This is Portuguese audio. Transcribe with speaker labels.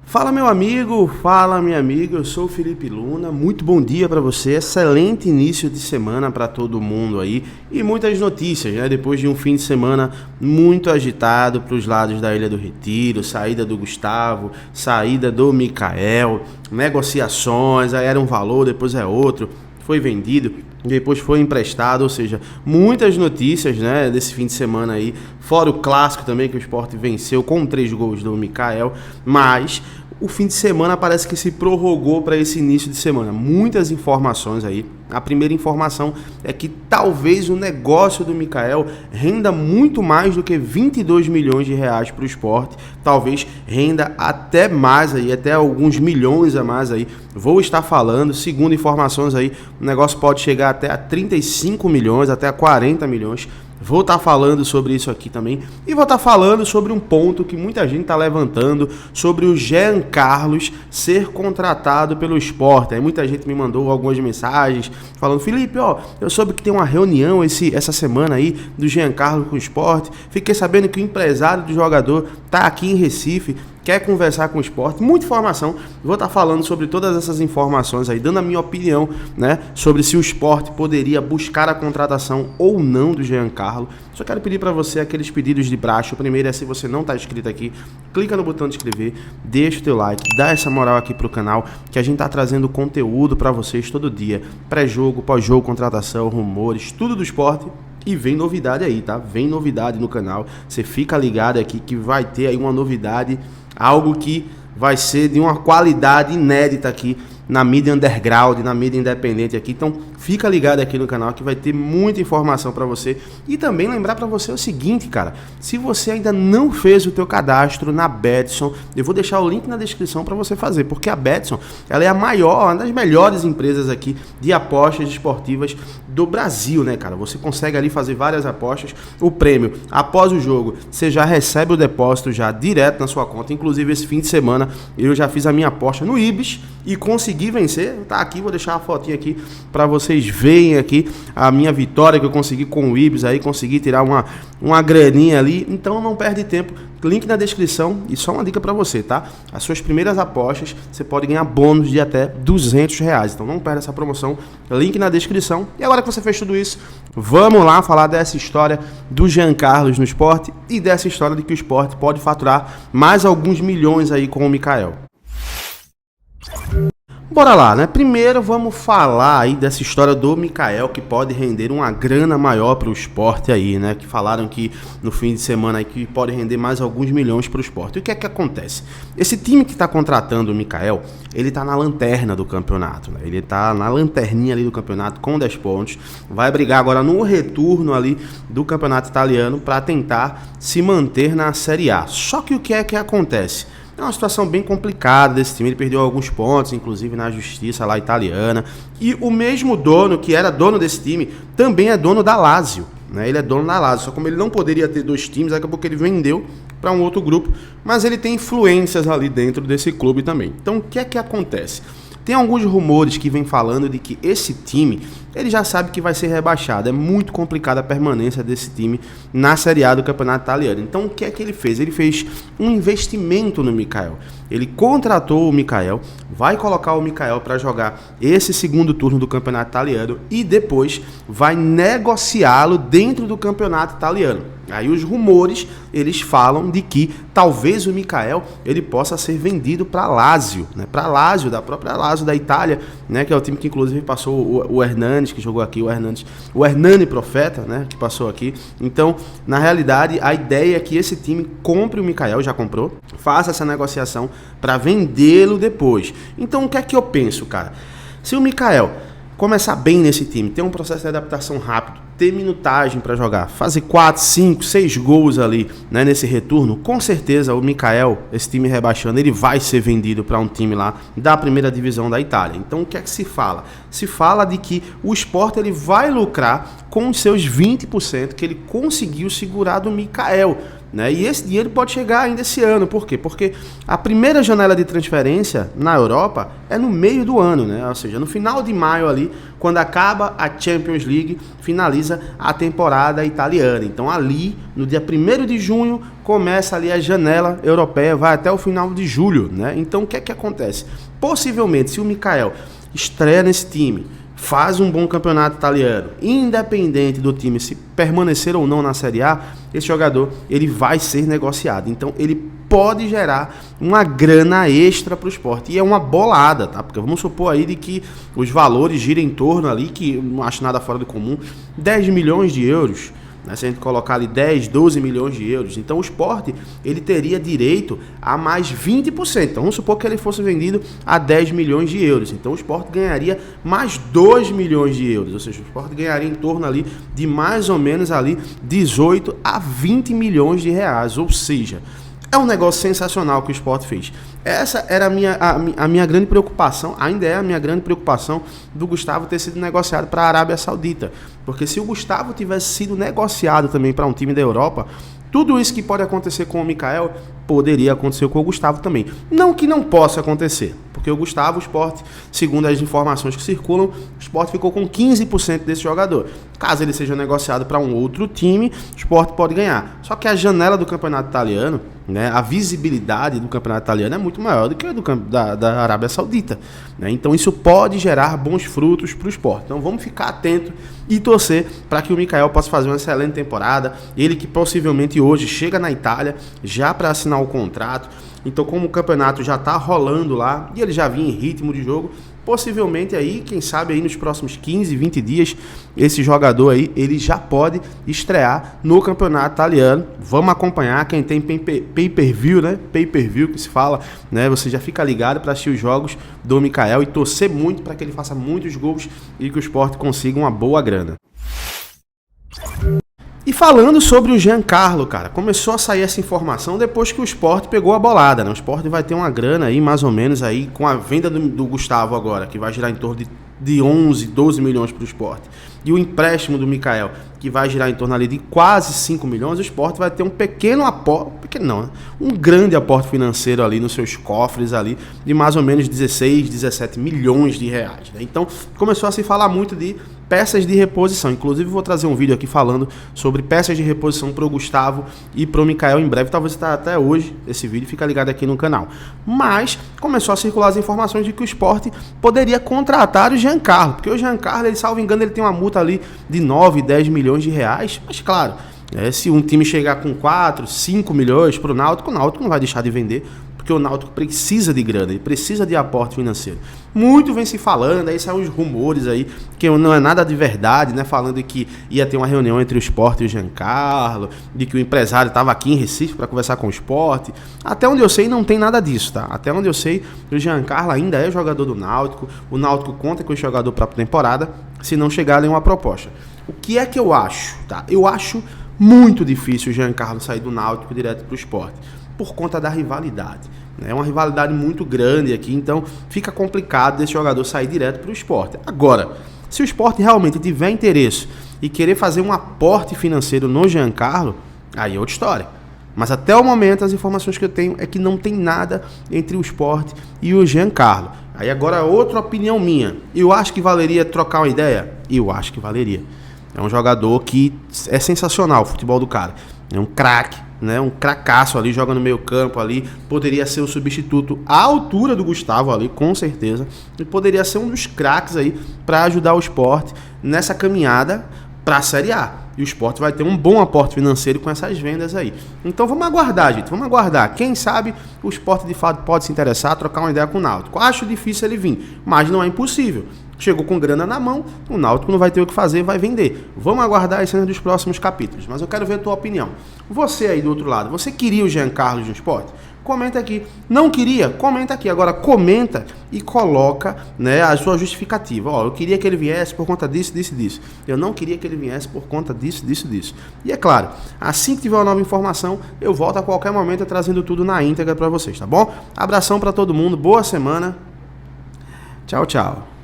Speaker 1: Fala meu amigo, fala minha amiga, eu sou o Felipe Luna, muito bom dia para você, excelente início de semana para todo mundo aí e muitas notícias, né? Depois de um fim de semana muito agitado para os lados da Ilha do Retiro, saída do Gustavo, saída do Mikael, negociações, aí era um valor, depois é outro, foi vendido, depois foi emprestado, ou seja, muitas notícias, né, desse fim de semana aí, fora o clássico também que o Sport venceu com 3 gols do Mikael, mas o fim de semana parece que se prorrogou para esse início de semana. Muitas informações aí. A primeira informação é que talvez o negócio do Mikael renda muito mais do que 22 milhões de reais para o Sport. Talvez renda até mais aí, até alguns milhões a mais aí. Vou estar falando, segundo informações aí, o negócio pode chegar até a 35 milhões, até a 40 milhões. Vou estar falando sobre isso aqui também e vou estar falando sobre um ponto que muita gente está levantando, sobre o Jean Carlos ser contratado pelo Sport. Aí muita gente me mandou algumas mensagens falando: Felipe, eu soube que tem uma reunião essa semana aí do Jean Carlos com o Sport, fiquei sabendo que o empresário do jogador está aqui em Recife, quer conversar com o Sport, muita informação. Vou estar falando sobre todas essas informações aí, dando a minha opinião, né, sobre se o Sport poderia buscar a contratação ou não do Jean Carlos. Só quero pedir para você aqueles pedidos de praxe. O primeiro é, se você não está inscrito aqui, clica no botão de inscrever, deixa o teu like, dá essa moral aqui pro canal, que a gente tá trazendo conteúdo para vocês todo dia, pré-jogo, pós-jogo, contratação, rumores, tudo do Sport. E vem novidade aí, tá? Vem novidade no canal. Você fica ligado aqui que vai ter aí uma novidade, algo que vai ser de uma qualidade inédita aqui na mídia underground, na mídia independente aqui. Então fica ligado aqui no canal que vai ter muita informação para você. E também lembrar para você o seguinte, cara, se você ainda não fez o teu cadastro na Betson, eu vou deixar o link na descrição para você fazer, porque a Betson, ela é a maior, uma das melhores empresas aqui de apostas esportivas do Brasil, né, cara? Você consegue ali fazer várias apostas. O prêmio, após o jogo, você já recebe o depósito já direto na sua conta. Inclusive esse fim de semana eu já fiz a minha aposta no Ibis e consegui vencer. Tá aqui, vou deixar a fotinha aqui para vocês verem aqui a minha vitória que eu consegui com o Ibis aí, consegui tirar uma graninha ali. Então não perde tempo, link na descrição. E só uma dica para você, tá? As suas primeiras apostas, você pode ganhar bônus de até R$200. Então não perde essa promoção, link na descrição. E agora que você fez tudo isso, vamos lá falar dessa história do Jean Carlos no Sport e dessa história de que o Sport pode faturar mais alguns milhões aí com o Mikael. Bora lá, né? Primeiro vamos falar aí dessa história do Mikael, que pode render uma grana maior para o Sport aí, né? Que falaram que no fim de semana aí que pode render mais alguns milhões para o Sport. E o que é que acontece? Esse time que está contratando o Mikael, ele tá na lanterna do campeonato, né? Ele tá na lanterninha ali do campeonato com 10 pontos. Vai brigar agora no retorno ali do campeonato italiano para tentar se manter na Série A. Só que o que é que acontece? É uma situação bem complicada desse time, ele perdeu alguns pontos, inclusive na justiça lá italiana, e o mesmo dono, que era dono desse time, também é dono da Lazio, né? Ele é dono da Lazio, só como ele não poderia ter 2 times, acabou que ele vendeu para um outro grupo, mas ele tem influências ali dentro desse clube também. Então o que é que acontece? Tem alguns rumores que vêm falando de que esse time, ele já sabe que vai ser rebaixado. É muito complicada a permanência desse time na Série A do Campeonato Italiano. Então o que é que ele fez? Ele fez um investimento no Mikael. Ele contratou o Mikael, vai colocar o Mikael para jogar esse segundo turno do Campeonato Italiano e depois vai negociá-lo dentro do Campeonato Italiano. Aí os rumores, eles falam de que talvez o Mikael ele possa ser vendido para Lazio, né? Para Lazio, da própria Lazio da Itália, né? Que é o time que inclusive passou o Hernanes, que jogou aqui, o Hernani Profeta, né? Que passou aqui. Então, na realidade, a ideia é que esse time compre o Mikael, já comprou, faça essa negociação para vendê-lo depois. Então, o que é que eu penso, cara? Se o Mikael começar bem nesse time, ter um processo de adaptação rápido, ter minutagem para jogar, fazer 4, 5, 6 gols ali, né, nesse retorno, com certeza o Mikael, esse time rebaixando, ele vai ser vendido para um time lá da primeira divisão da Itália. Então o que é que se fala? Se fala de que o Sport ele vai lucrar com os seus 20% que ele conseguiu segurar do Mikael. né? E esse dinheiro pode chegar ainda esse ano. Por quê? Porque a primeira janela de transferência na Europa é no meio do ano, né? Ou seja, no final de maio ali, quando acaba a Champions League, finaliza a temporada italiana. Então ali, no dia 1º de junho, começa ali a janela europeia, vai até o final de julho, né? Então o que é que acontece? Possivelmente, se o Mikael estreia nesse time, faz um bom campeonato italiano, independente do time se permanecer ou não na Série A, esse jogador ele vai ser negociado. Então ele pode gerar uma grana extra para o Sport. E é uma bolada, tá? Porque vamos supor aí de que os valores girem em torno ali, que não acho nada fora do comum, 10 milhões de euros. Se a gente colocar ali 10, 12 milhões de euros, então o Sport ele teria direito a mais 20%. Então vamos supor que ele fosse vendido a 10 milhões de euros. Então o Sport ganharia mais 2 milhões de euros. Ou seja, o Sport ganharia em torno ali de mais ou menos ali 18 a 20 milhões de reais. Ou seja, é um negócio sensacional que o Sport fez. Essa era a minha grande preocupação, ainda é a minha grande preocupação do Gustavo ter sido negociado para a Arábia Saudita. Porque se o Gustavo tivesse sido negociado também para um time da Europa, tudo isso que pode acontecer com o Mikael poderia acontecer com o Gustavo também. Não que não possa acontecer, porque o Gustavo, o Sport, segundo as informações que circulam, o Sport ficou com 15% desse jogador. Caso ele seja negociado para um outro time, o Sport pode ganhar. Só que a janela do campeonato italiano, né, a visibilidade do campeonato italiano é muito maior do que a da Arábia Saudita, né? Então isso pode gerar bons frutos para o Sport. Então vamos ficar atento e torcer para que o Mikael possa fazer uma excelente temporada. Ele que possivelmente hoje chega na Itália já para assinar o contrato. Então, como o campeonato já está rolando lá e ele já vinha em ritmo de jogo, possivelmente aí, quem sabe aí nos próximos 15, 20 dias, esse jogador aí, ele já pode estrear no campeonato italiano. Vamos acompanhar, quem tem pay-per-view, né? Pay-per-view que se fala, né? Você já fica ligado para assistir os jogos do Mikael e torcer muito para que ele faça muitos gols e que o Sport consiga uma boa grana. E falando sobre o Giancarlo, cara, começou a sair essa informação depois que o Sport pegou a bolada, né? O Sport vai ter uma grana aí, mais ou menos, aí com a venda do Gustavo agora, que vai girar em torno de 11, 12 milhões para o Sport. E o empréstimo do Mikael, que vai girar em torno ali de quase 5 milhões, o Sport vai ter um pequeno aporte, pequeno não, né? Um grande aporte financeiro ali nos seus cofres ali, de mais ou menos 16, 17 milhões de reais, né? Então, começou a se falar muito de peças de reposição. Inclusive, vou trazer um vídeo aqui falando sobre peças de reposição para o Gustavo e para o Mikael em breve. Talvez está até hoje esse vídeo, fica ligado aqui no canal. Mas começou a circular as informações de que o Sport poderia contratar o Giancarlo, porque o Giancarlo, ele, salvo engano, ele tem uma multa ali de 9, 10 milhões de reais. Mas claro, se um time chegar com 4, 5 milhões para o Náutico não vai deixar de vender, porque o Náutico precisa de grana, ele precisa de aporte financeiro. Muito vem se falando, aí saem os rumores aí, que não é nada de verdade, né? Falando de que ia ter uma reunião entre o Sport e o Giancarlo, de que o empresário estava aqui em Recife para conversar com o Sport. Até onde eu sei, não tem nada disso, tá? Até onde eu sei, o Giancarlo ainda é jogador do Náutico, o Náutico conta com o jogador para a temporada, se não chegar em uma proposta. O que é que eu acho, tá? Eu acho muito difícil o Giancarlo sair do Náutico direto para o Sport, por conta da rivalidade. É uma rivalidade muito grande aqui, então fica complicado desse jogador sair direto para o Sport. Agora, se o Sport realmente tiver interesse e querer fazer um aporte financeiro no Giancarlo, aí é outra história. Mas até o momento as informações que eu tenho é que não tem nada entre o Sport e o Giancarlo. Aí agora outra opinião minha. Eu acho que valeria trocar uma ideia? Eu acho que valeria. É um jogador que é sensacional o futebol do cara. É um craque, né? Um cracaço ali, joga no meio campo ali, poderia ser o substituto à altura do Gustavo ali, com certeza, e poderia ser um dos craques aí para ajudar o Sport nessa caminhada para a Série A. E o Sport vai ter um bom aporte financeiro com essas vendas aí. Então vamos aguardar, gente, vamos aguardar. Quem sabe o Sport de fato pode se interessar, trocar uma ideia com o Náutico. Acho difícil ele vir, mas não é impossível. Chegou com grana na mão, o Náutico não vai ter o que fazer, vai vender. Vamos aguardar as cenas dos próximos capítulos, mas eu quero ver a tua opinião. Você aí do outro lado, você queria o Giancarlo no Sport? Comenta aqui. Não queria? Comenta aqui. Agora comenta e coloca, né, a sua justificativa. Ó, eu queria que ele viesse por conta disso, disso, disso. Eu não queria que ele viesse por conta disso, disso, disso. E é claro, assim que tiver uma nova informação, eu volto a qualquer momento trazendo tudo na íntegra para vocês, tá bom? Abração para todo mundo, boa semana. Tchau, tchau.